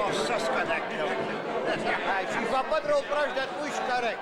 Ah, ça, c'est correct, là. Si je vais pas trop proche de toi, je suis correct.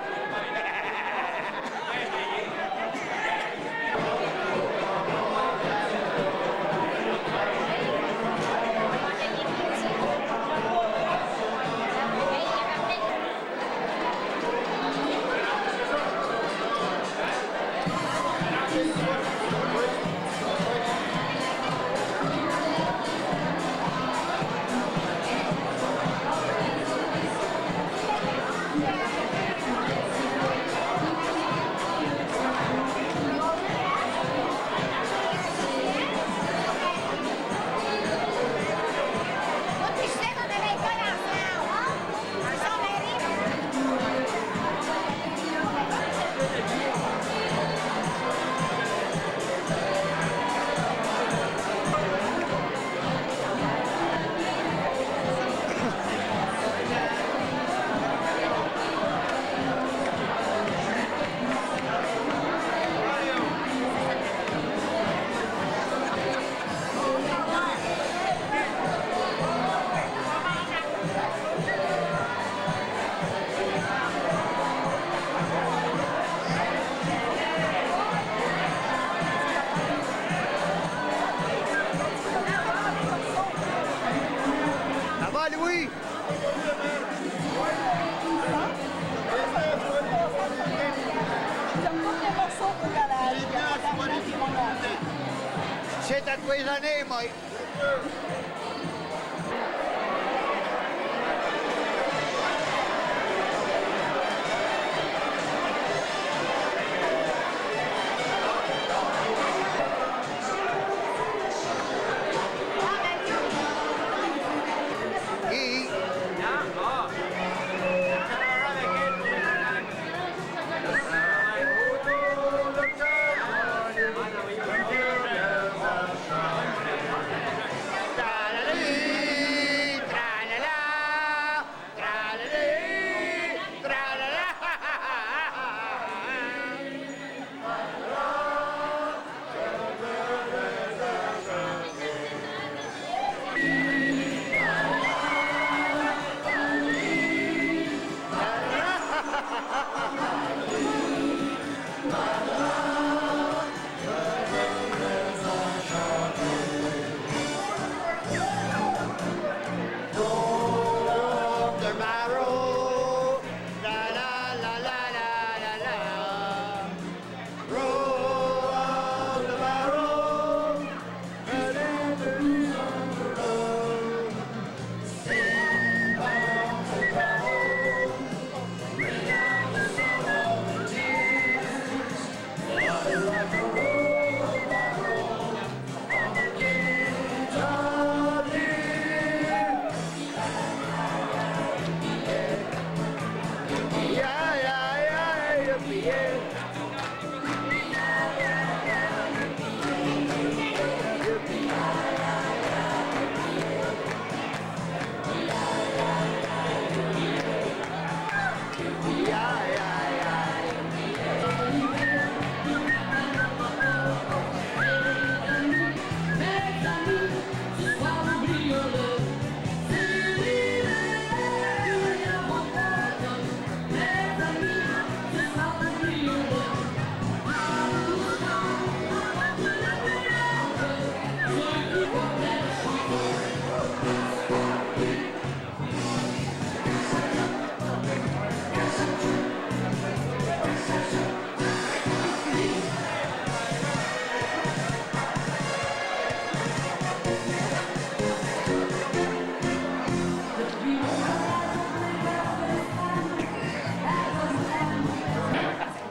Ça va, Louis? C'est à tous les années, moi.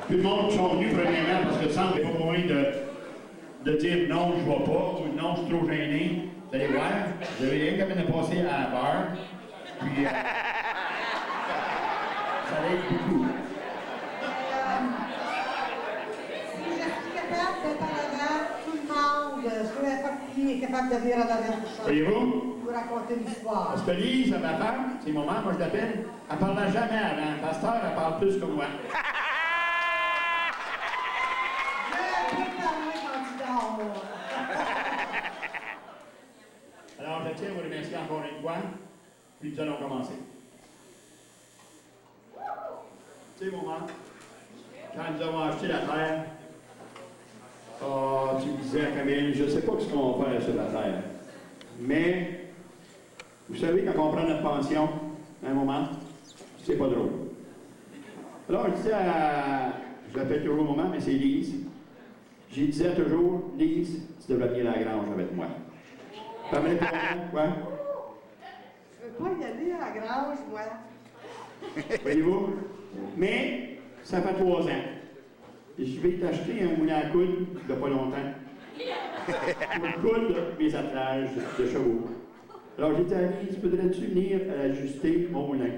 Tout le monde sont venus premièrement parce que ça, il n'y a pas moyen de dire non, je ne vais pas ou non, je suis trop gêné. Vous allez voir, vous avez rien comme de passer à la barre. Puis, ça l'aide beaucoup. Est capable de lire à la version. Voyez-vous? Vous raconter l'histoire. Parce que Lise, ma femme, c'est maman, moi je l'appelle, elle parlait jamais avant. Pasteur, elle parle plus que moi. Alors, je tiens à vous remercier encore une fois. puis nous allons commencer. Tu sais, maman, quand nous avons acheté la terre, tu me disais à Camille, je ne sais pas ce qu'on va faire sur la terre, mais vous savez, quand on prend notre pension, à un moment, c'est pas drôle. Alors, je disais je l'appelle toujours maman, mais c'est Lise. J'y disais toujours, Lise, tu devrais venir à la grange avec moi. Ça me répondait, quoi? Je veux pas y aller à la grange, moi. Voyez-vous? Mais, ça fait 3 ans. Et je vais t'acheter un moulin à coudre de pas longtemps. Pour coudre mes attelages de chevaux. Alors, j'ai dit à Lise, voudrais-tu venir ajuster mon moulin?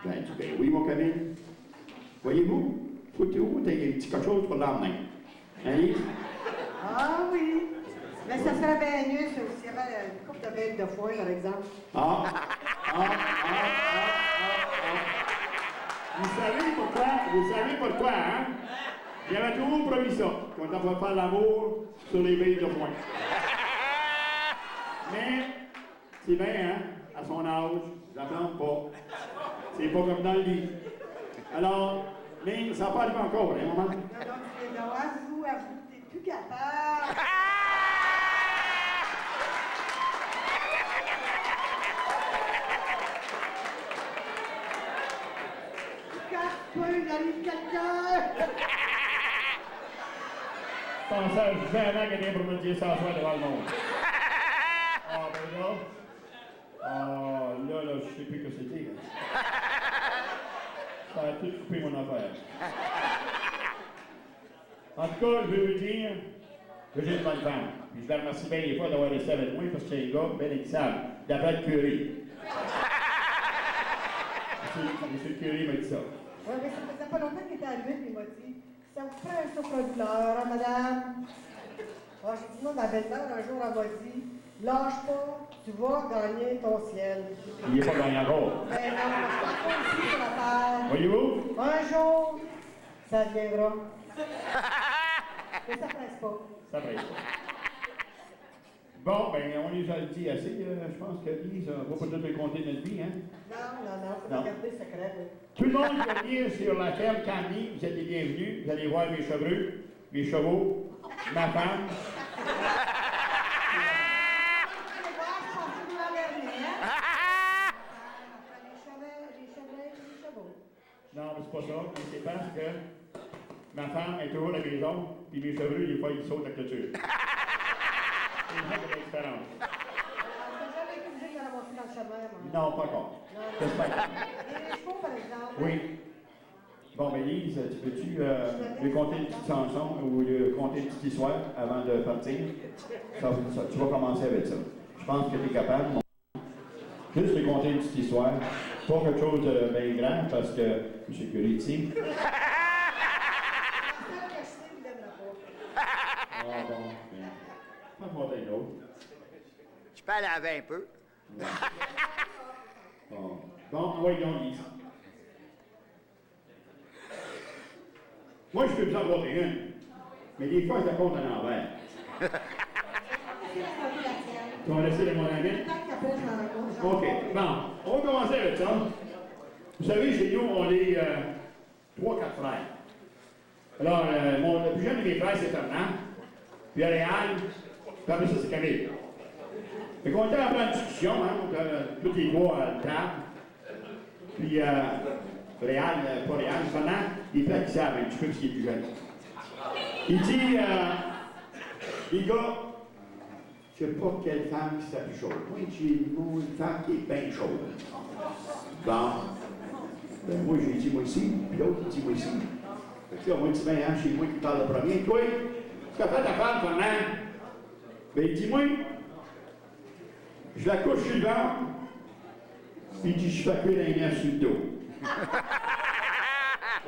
Ben, elle dit, ben oui, mon Camille. Voyez-vous? Faut que tu aies un petit quelque chose pour l'emmener. Hein, Lise? Ah oui. Mais ça serait bien mieux si il y avait une coupe de bêtes de foin, par exemple. Vous savez pourquoi, hein? J'avais toujours promis ça, quand on va faire l'amour sur les billes de foin. Mais, c'est bien, hein? À son âge, je la plante pas. C'est pas comme dans le lit. Alors, mais ça n'a pas arrivé encore, hein, maman? Non, c'est là, à vous, t'es plus capable. Casse-toi, il arrive quelqu'un! Je pensais jamais que quelqu'un pour me dire ça soit devant le monde. Ah, ben là. Là, je sais plus que c'était. Ça a tout coupé mon affaire. En tout cas, je veux vous dire que j'ai une bonne femme. Puis je la remercie bien des fois d'avoir resté avec moi parce que c'est un gars bien exable. D'après le curé. Monsieur le curé m'a dit ça. Oui, mais ça faisait pas longtemps qu'il était arrivé, puis il m'a dit ça vous prend un souffre-douleur, hein, madame? Alors, j'ai dit non, ma belle-mère, un jour, elle m'a dit lâche pas, tu vas gagner ton ciel. Il n'est pas gagné encore. Ben non, je suis encore ici sur la terre. Voyez-vous? Un jour, ça viendra. Mais ça presse pas. Ça presse pas. Bon, ben, on les a dit assez. Je pense que Lise, on va pas tout raconter notre vie, hein? Non, faut Non. garder secret, oui. Tout le monde qui va venir sur la ferme Camille, vous êtes les bienvenus. Vous allez voir mes chevreux, mes chevaux, ma femme. Allez voir, je pense que vous l'avez amené, hein? Les chevaux. Non, mais c'est pas ça. Mais c'est parce que ma femme est toujours à la maison, puis mes chevreux, des fois, ils sautent la clôture. C'est une vraie expérience. T'as jamais été obligé de la ramasser dans le chemin, moi. Non, pas encore. J'espère. Et les chevaux, par exemple. Oui. Bon, mais Lise, tu peux-tu lui conter une petite chanson ou lui conter une petite histoire avant de partir? Tu vas commencer avec ça. Je pense que tu es capable. Juste lui conter une petite histoire. Pas quelque chose de bien grand parce que M. Curiti. Ah bon, bien. Pas de l'autre. Tu peux laver un peu. Bon, oui, donc, Lise. Moi, je peux vous en raconter une. Mais des fois, je la compte à l'envers. Tu vas laisser le mon ami? OK. Bon, on va commencer avec ça. Vous savez, chez nous, on est 3-4 frères. Alors, le plus jeune de mes frères, c'est Fernand. Puis Réal. Puis après ça, c'est Camille. Fait qu'on était en pleine discussion, hein, tous les trois à la table. Puis Réal, pas Réal, Fernand, il est fait ça un petit peu parce qu'il est plus jeune. Il dit, les gars, je sais pas quelle femme qui s'appelle chaude. Moi, j'ai une femme qui est bien chaude. Bon. Ben, moi, j'ai dit moi ici, puis l'autre, il dit moi ici. Fait que là, moi, il dit, ben, hein, c'est moi qui parle le premier. Toi, tu as fait ta femme, Fernand? Ben, il dit, moi, je la couche sur le ventre, puis il dit, je fais cuire un nerf sur le dos.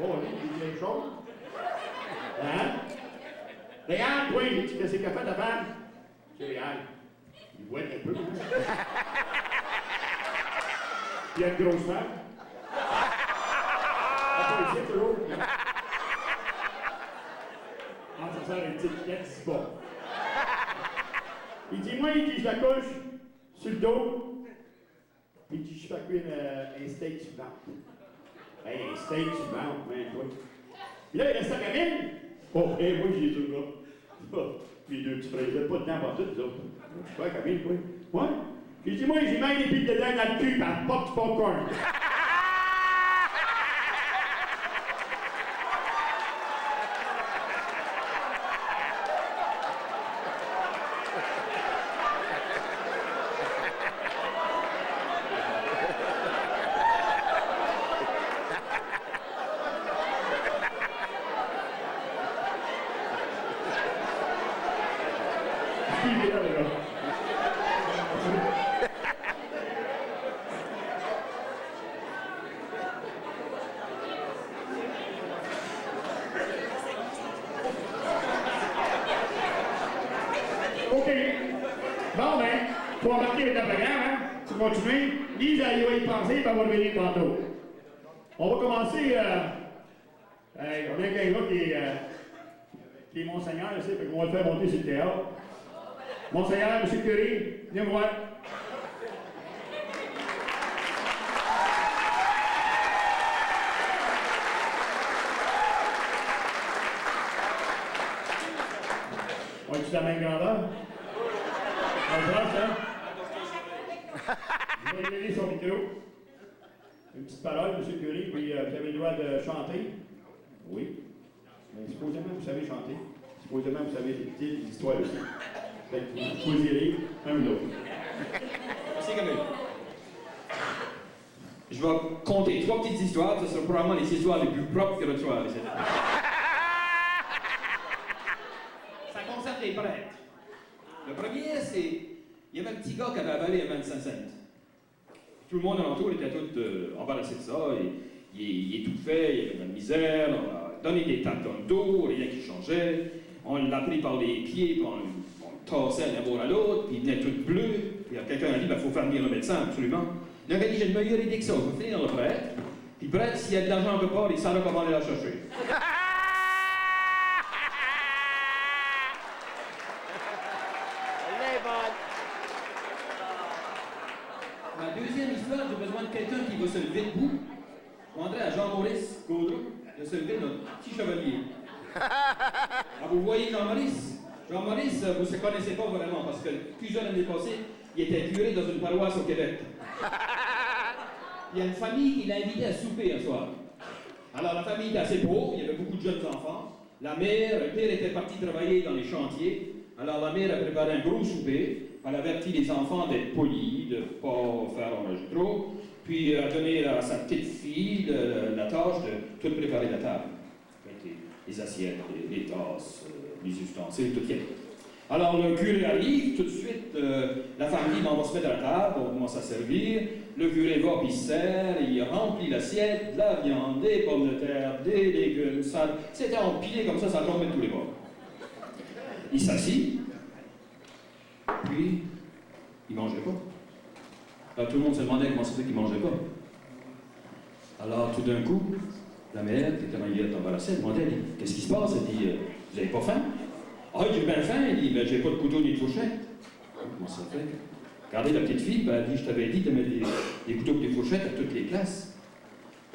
Oh, il dit les choses. Hein? Réal, toi, il dit, qu'est-ce que fait ta femme? C'est Réal. Il voit un peu. Il a une grosse femme. Après, il sait toujours. Entre ça, une petite tête, c'est pas. Il dit, moi, il dit, je la couche sur le dos, Il dit, je fais cuire un steak sur vente. Hey, un steak sur vente, man, toi. Puis là, il reste sa gamine. Oh, hey, moi, j'ai tout, là. Oh, mes deux petits frères, ils n'avaient pas de temps pour tout, les autres. Je sais pas, Camille, quoi. Ouais. J'ai dit, moi, j'ai même des piles de dents dans le cul, par pas de popcorn. OK. Bon, ben, faut embarquer avec le programme, hein? Tu continues. Lise, elle va y penser, puis elle va revenir tantôt. On va commencer. On a un gars qui est Monseigneur, ici, fait qu'on va le faire monter sur le théâtre. Monseigneur, M. Curie, viens me voir. On est-tu de la même grandeur? On brasse, hein? Je vais lui donner son micro. Une petite parole, M. Curie, puis vous avez le droit de chanter. Oui. Mais supposément, vous savez chanter. Supposément, vous savez écouter des histoires aussi. Fait que vous choisirez un ou l'autre. Merci, Camille. Je vais compter 3 petites histoires. Ce seront probablement les histoires les plus propres que tu reçois. Ça concerne les prêtres. Le premier, c'est... Il y avait un petit gars qui avait avalé un 25 cents. Tout le monde alentour était tout embarrassé de ça. Il étouffait, il y avait de la misère. On a donné des tâtons d'eau, rien qui changeait. On l'a pris par les pieds, puis on le tassait d'un bord à l'autre, puis il venait tout bleu. Puis quelqu'un a dit, il faut faire venir le médecin, absolument. Il a dit, j'ai une meilleure idée que ça, il faut finir le prêtre. Puis le prêtre, s'il y a de l'argent quelque part, il saura comment aller la chercher. Elle est bonne. Ma deuxième histoire, j'ai besoin de quelqu'un qui va se lever debout. Je demanderai à Jean-Maurice Gaudreau de se lever, notre petit chevalier. Ah, vous voyez Jean-Maurice? Jean-Maurice, vous ne se connaissez pas vraiment, parce que plusieurs années passées, il était curé dans une paroisse au Québec. Il y a une famille qui l'a invité à souper un soir. Alors la famille était assez pauvre, il y avait beaucoup de jeunes enfants. La mère, le père était parti travailler dans les chantiers. Alors la mère a préparé un gros souper. Elle a averti les enfants d'être polis, de ne pas faire en manger trop. Puis a donné à sa petite fille la tâche de tout préparer la table. Les assiettes, les tasses, les ustensiles, tout est. Alors le curé arrive, tout de suite, la famille on va se mettre à la table, on commence à servir, le curé va puis il sert, il remplit l'assiette, de la viande, des pommes de terre, des légumes, ça, c'était empilé comme ça tombait de tous les bords. Il s'assit, puis il mangeait pas. Alors tout le monde se demandait comment ça fait qu'il mangeait pas. Alors tout d'un coup, la mère, qui était embarrassée, elle demandait, qu'est-ce qui se passe? Elle dit, vous n'avez pas faim? Ah, j'ai bien faim. Elle dit, ben, j'ai pas de couteau ni de fourchette. Comment ça fait? Regardez la petite fille, ben, elle dit, je t'avais dit de mettre des couteaux et des fourchettes à toutes les classes.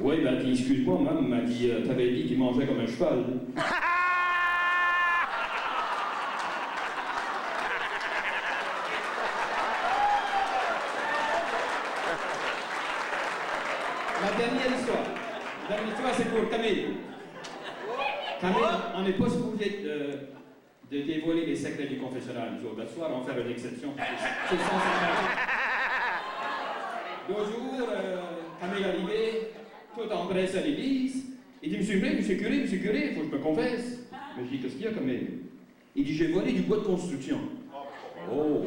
Oui, ben, elle dit, excuse-moi, maman, m'a dit, t'avais dit qu'il mangeait comme un cheval. La dernière histoire. La dernière histoire, c'est pour Camille. Camille, on n'est pas supposé de dévoiler les secrets du confessionnal. Nous autres, ce soir, on va faire une exception. C'est le sens de 2 jours, Camille est arrivé, tout empressé à l'église. Il dit, monsieur curé, il faut que je me confesse. Mais je dis, qu'est-ce qu'il y a, Camille? Il dit, j'ai volé du bois de construction. Oh!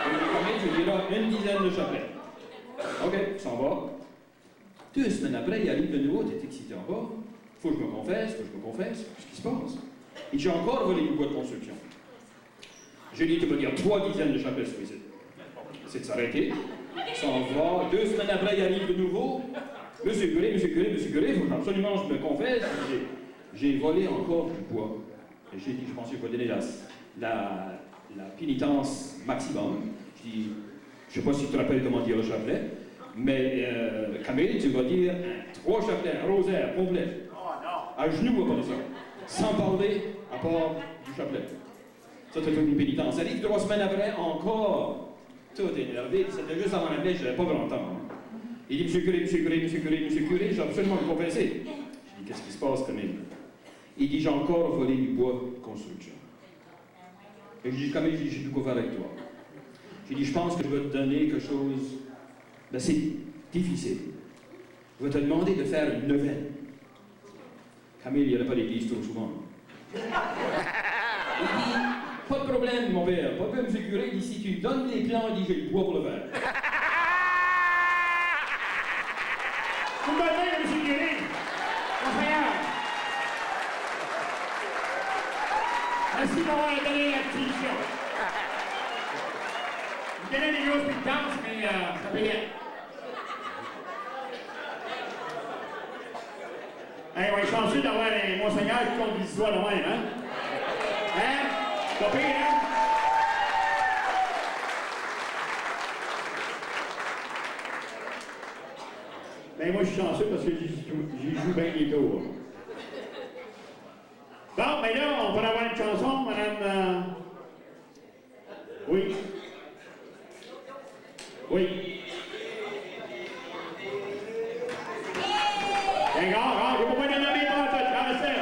Camille, je dis là, une dizaine de chapelets. OK, s'en va. 2 semaines après, il arrive de nouveau, t'es excité encore. Faut que je me confesse, qu'est-ce qui se passe? Et j'ai encore volé du bois de construction. J'ai dit, tu peux dire 3 dizaines de chapelles sur ici. C'est de s'arrêter, s'en va. 2 semaines après, il arrive de nouveau. Monsieur curé, il faut absolument que je me confesse. J'ai volé encore du bois. Et j'ai dit, je pense qu'il faut donner la pénitence maximum. Je dis, Je ne sais pas si tu te rappelles comment dire le chapelet, mais Camille, tu vas dire 3 chapelets, un rosaire complet. Oh non. À genoux, à part ça. Sans parler, à part du chapelet. Ça, c'était une pénitence. Ça dit que 3 semaines après, encore, tout énervé. C'était juste avant la neige, je n'avais pas grand temps. Il dit, monsieur le curé, monsieur le curé, monsieur le curé, monsieur le curé, j'ai absolument le confesser. Je dis, qu'est-ce qui se passe, Camille? Il dit, j'ai encore volé du bois de construction. Et je dis, Camille, j'ai tout couvert avec toi. J'ai dit, je pense que je vais te donner quelque chose d'assez difficile. Je vais te demander de faire une neuvaine. Camille, il n'y a pas d'église trop souvent. Il dit, pas de problème, mon père, pas de problème, monsieur le curé. Il dit, si tu donnes les plans, il dit, j'ai le bois pour le faire. Vous me donnez, monsieur le curé. Monseigneur. Merci d'avoir donné la petite mission. Vous donnez des grosses piquances, mais ça fait bien. Hey, on est chanceux d'avoir un monseigneur qui compte l'histoire de même, hein? Hein? Pas pire, hein? Ben moi, je suis chanceux parce que j'y joue bien les tours. Bon, mais là, on va avoir une chanson, madame... Oui. Oui. D'accord, je ne peux pas donner les mots à ça.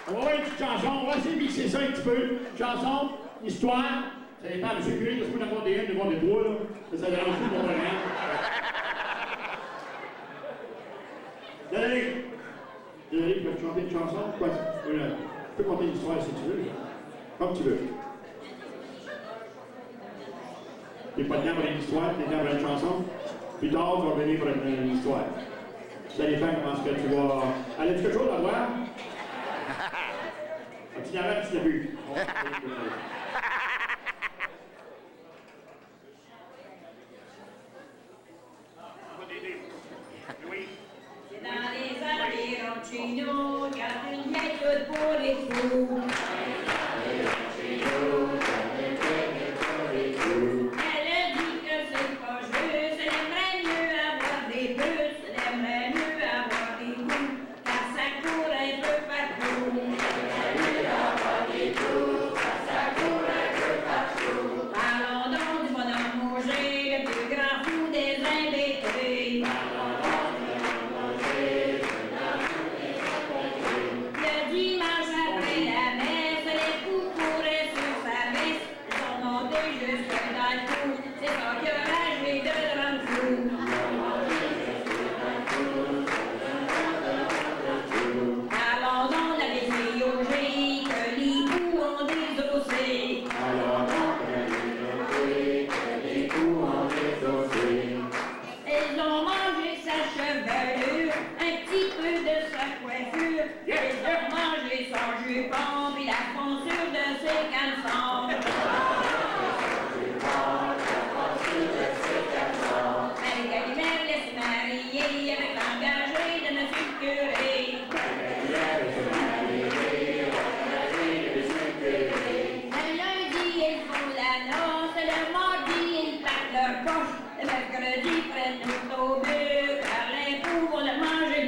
On va voir une petite chanson, on va essayer de mixer ça un petit peu. Chanson, histoire, ça dépend, M. Curie, il faut d'avoir des 1, d'avoir des 3, là. Ça dérange tout pour le moment. Désolé, tu peux chanter une chanson? Quoi? Tu peux conter une histoire si tu veux. Comme tu veux. T'es pas dedans pour une histoire, t'es dedans pour une chanson. Plus tard, tu vas venir pour une histoire. Ça dépend comment est-ce que tu vas... Allez-tu quelque chose à voir? Tu n'avais pas, tu n'as vu. Dans les environs de chez nous, il y a une vieille toute pour les fous. Elle a dit que c'est pas juste, elle aimerait mieux avoir des puces, elle aimerait mieux avoir des coups, car ça court un peu partout. Parlons donc du bonhomme Mauger, le plus grand fou des imbéciles. Le dimanche après la messe, les fous couraient sur sa messe. Ils sont montés jusque dans le cou. C'est ça qui a achevé de le rendre fou. Allons donc la laisser auger, que les fous ont désossé. Ils ont mangé sa chevelure, un petit peu de sa coiffure. Ils ont mangé son jupon, puis la fonsure de ses caleçons. Mais Galimard laisse marier avec l'engagé de monsieur le curé. Le lundi, ils font la noce, le mardi, ils partent leur poche. Le mercredi, prennent l'autobus, car l'impôt vont le manger.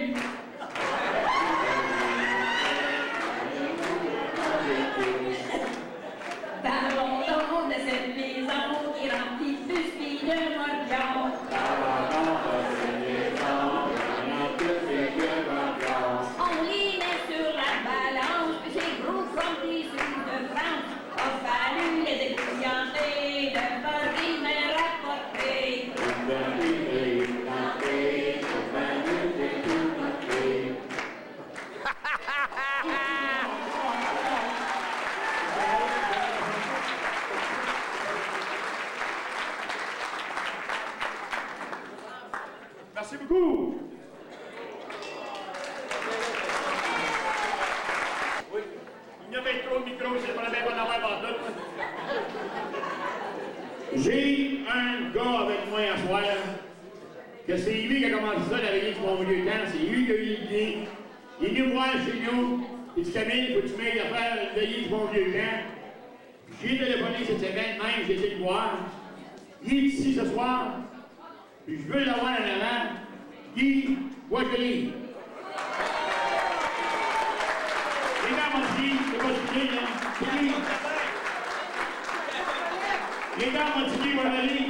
Parlons donc de cette maison qui remplit de biscuits de morpions. On les met sur la balance, puis ces gros frontis de France. A fallu les épouillanter, de farine mais rapporter. Merci beaucoup. Oui. Il y avait trop de micros, c'est pas la même en avoir vendu. J'ai un gars avec moi à soir, que c'est lui qui a commencé ça, la réunion du bon vieux temps, c'est lui qui a eu l'idée. Il est venu me voir chez nous, il dit Camille, faut que tu m'aides à faire une veillée du bon vieux temps. J'ai téléphoné cette semaine, même, j'ai été le voir. Il est ici ce soir, puis je veux l'avoir en avant. Guy Wakelin. Les gars m'ont dit, c'est pas fini, hein? Guy. Les gars m'ont dit, Guy Wakelin,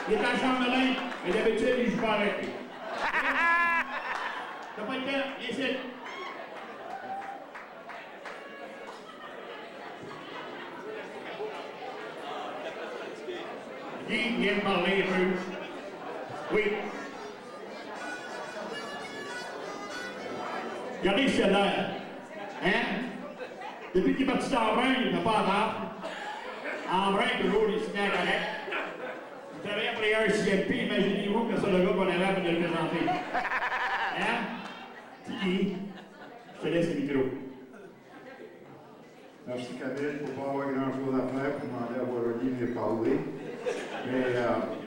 il est en Chamberlain, mais d'habitude, il joue pas avec lui. T'as pas le temps, viens ici. Guy vient me parler un peu. Oui. Regardez ce qu'il a l'air. Hein? Depuis qu'il est parti en bain, il n'a pas à barbe. En brun, toujours, il se tient correct. Vous travaillez pour les RCMP, imaginez-vous que c'est le gars qu'on avait pour le présenter. Hein? Guy, je te laisse le micro. Merci Camille, pour pas avoir grand-chose à faire pour demander à Waroli de parler. Mais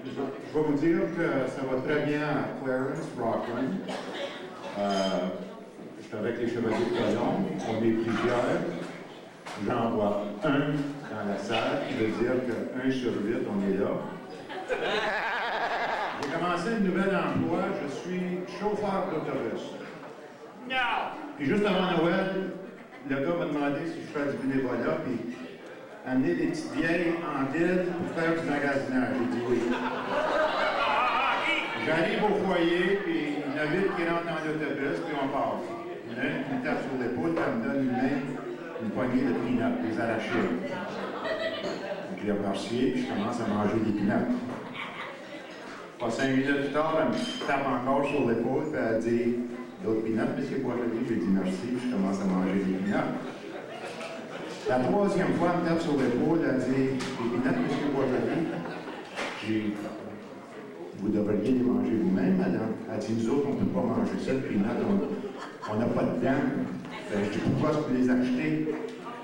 je vais vous dire que ça va très bien à Clarence, Rockland. Je suis avec les Chevaliers de Colombe, on est plusieurs. J'en vois un dans la salle, qui veut dire que 1 sur 8, on est là. J'ai commencé un nouvel emploi, je suis chauffeur d'autobus. Puis juste avant Noël, le gars m'a demandé si je fais du bénévolat, puis amener des petites vieilles en ville pour faire du magasinage. J'ai dit oui. J'arrive au foyer, puis il y en a 8 qui rentrent dans l'autobus, puis on part. Il y en a une qui me tape sur l'épaule, puis elle me donne une poignée de peanuts, des arachides. Je l'ai remercié, puis je commence à manger des peanuts. Pas 5 minutes plus tard, elle me tape encore sur l'épaule, puis elle dit « D'autres peanuts, monsieur Boisjoli? » J'ai dit merci, puis je commence à manger des peanuts. La troisième fois, elle me tape sur l'épaule, elle dit « Les peanuts, monsieur Boisjoli? » J'ai dit « Vous devriez les manger vous-même, madame. » Elle dit « Nous autres, on ne peut pas manger ça, les peanuts, on n'a pas de dents. » Je dis « Pourquoi je peux les acheter? »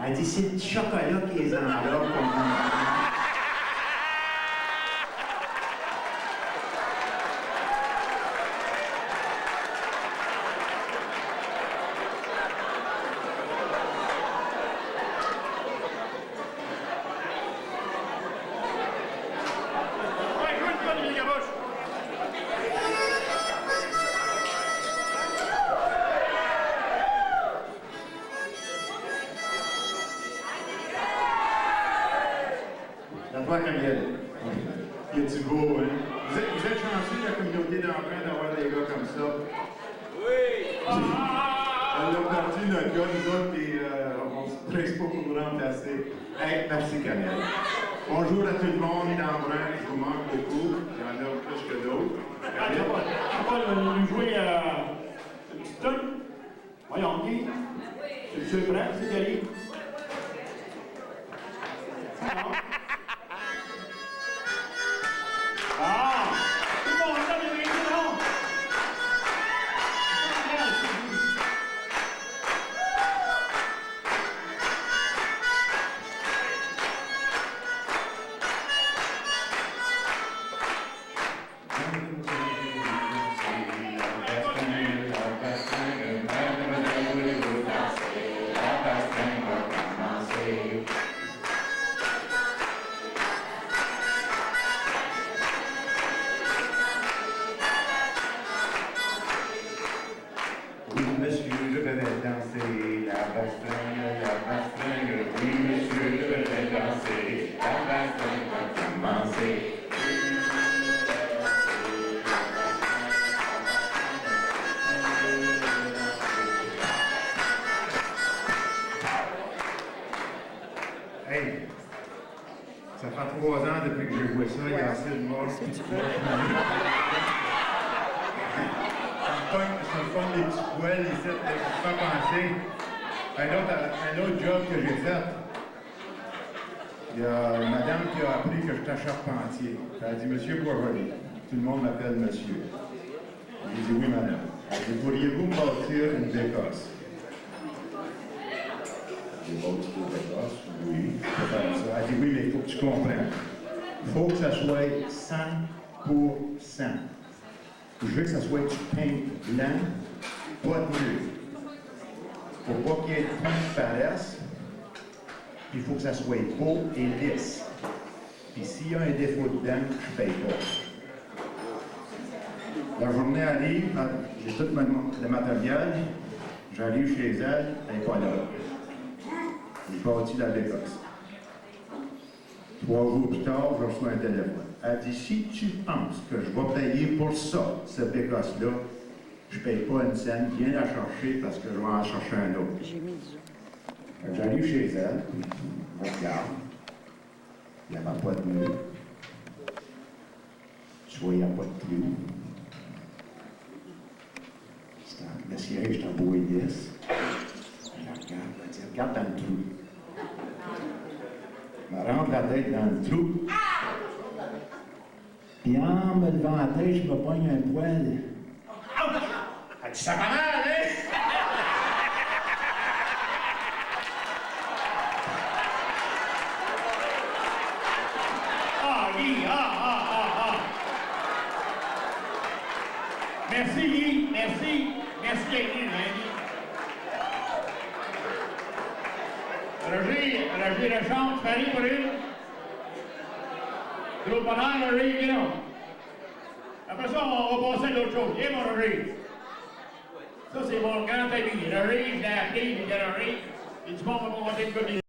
Elle dit « C'est le chocolat qui les enveloppe. » Il est du beau, hein? Vous êtes chanceux de la communauté d'emprunt d'avoir des gars comme ça? Oui! Elle a perdu notre gars, nous autres, puis on ne se presse pas pour nous remplacer. Hey, merci Camille. Bonjour à tout le monde d'emprunt, je vous manque beaucoup. Il y en a plus que d'autres. Tu vas nous jouer une petite tonne? Voyons, Guy. Tu es prêt? C'est Gary? Hey, ça fait 3 ans depuis que j'ai joué ça, il y a assez de morts. Ça me fun des petits poils ici, ça me fait penser. Un autre job que j'ai fait, il y a une madame qui a appris que j'étais charpentier. Elle a dit, Monsieur Boisjoli, tout le monde m'appelle monsieur. J'ai dit, oui, madame. Elle dit, pourriez-vous me bâtir une bécosse? J'ai bâti une bécosse, oui, je peux faire ça. Elle dit, oui, mais il faut que tu comprennes. Il faut que ça soit 100%. Je veux que ça soit du pain blanc, pas de bleu. Il ne faut pas qu'il y ait de trous de paresse. Il faut que ça soit beau et lisse. Puis s'il y a un défaut dedans, je paye pas. La journée arrive, j'ai tout le matériel, j'arrive chez elle, elle n'est pas là. Je bâtis la Bécosse. 3 jours plus tard, je reçois un téléphone. Elle dit, si tu penses que je vais payer pour ça, cette Bécosse-là, je ne paye pas une scène, viens la chercher parce que je vais en chercher un autre. J'arrive chez elle, je regarde, il n'y avait pas de nœud, soit il n'y a pas de clou. Le siège est en bois et lisse. Je regarde, elle dit, regarde dans le trou. Je me rentre la tête dans le trou. Puis en me levant la tête, je me pogne un poil. Elle dit, ça va mal, hein? Merci, Guy. Merci. Merci d'être venu, Roger Lachance, Paris pour une. Gros bonheur, Roger, viens donc. Après ça, on va passer à l'autre chose. Viens, mon Roger. Ça, c'est mon grand ami. Roger, je l'ai appelé, il dit Roger. Il dit, bon, on va monter le